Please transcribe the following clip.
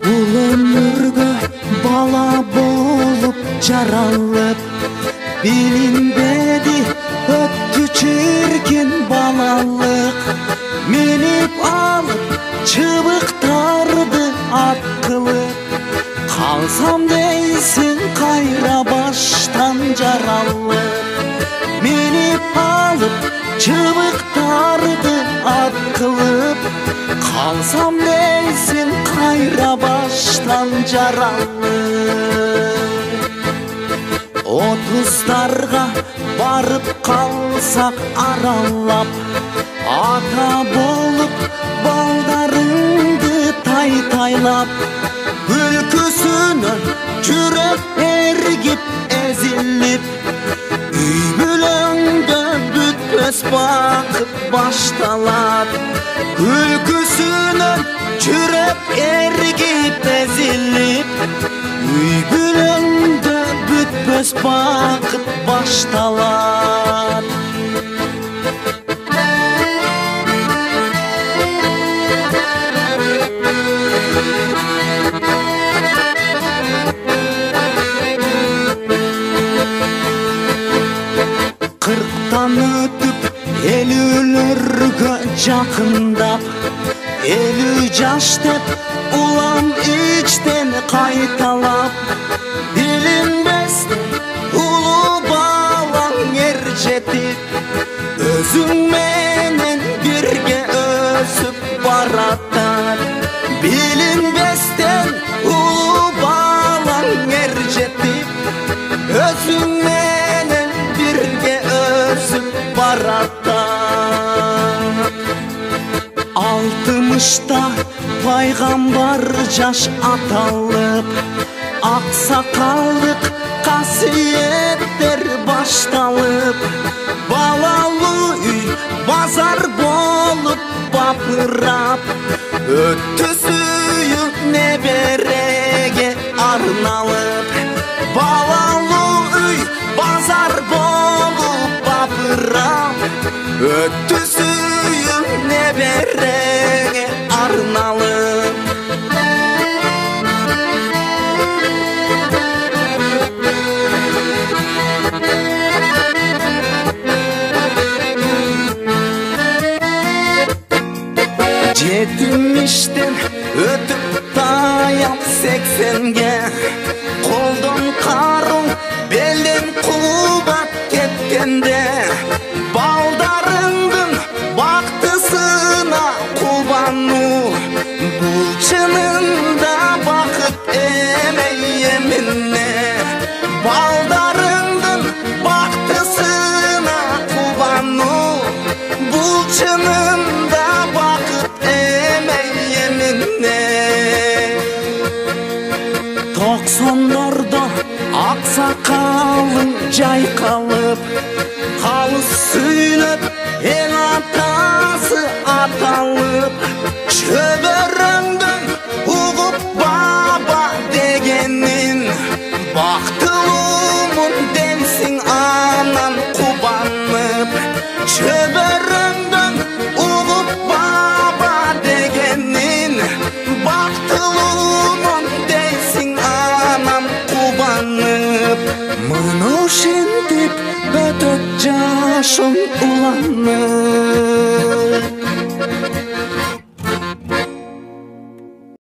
Бул өмүргө бала болуп жаралып билинбеди өттү чиркин балалык. Минип алып чыбыктарды ат кылып калсам дейсиң кайра баштан жаралып. Минип алып чыбыктарды ат кылып калсам дейсиң кайра баштан жаралып. Отуздарга барып калсак аралап ата болуп балдарыңды тайтайлап күлкүсүнөн жүрөк эргип эзилип үй бүлөңдө бүтпөс бакыт башталат. Күлкүсүнөн жүрөк эргип эзилип үй бүлөңдө бүтпөс бакыт башталат. Кырктан өтүп элүүлөргө жакындап 50 жаш деп улам ичтен кайталап билинбестен улуу балаң ер жетип өзүң менен бирге өсүп баратат. Билинбестен улуу балаң ер жетип өзүң менен бирге өсүп баратат. 60-та пайгамбар жаш аталып аксакалдык касиеттер башталып балалуу үй базар болуп бапырап өттү сүйүү небереге арналып. Балалуу үй базар болуп бапырап өттү сүйүү небереге арналып. Жетимиштен өтүп таяп 80-ге колдон карың белден кубат кеткенде балдарыңдын бактысына кубануу бул чынында бакыт эмей эмне. Балдарыңдын бактысына кубануу бул чынында бакыт эмей эмне. 90-дордо аксакалың жайкалып калыс сүйлөп эл атасы аталып чөбөрөңдөн угуп баба дегенин бактылуумун дейсиң анан кубанып. Чөбөрөңдөн угуп баба дегенин бактылуумун дейсиң анан кубанып. Мына ошентип өтөт жашым уланып.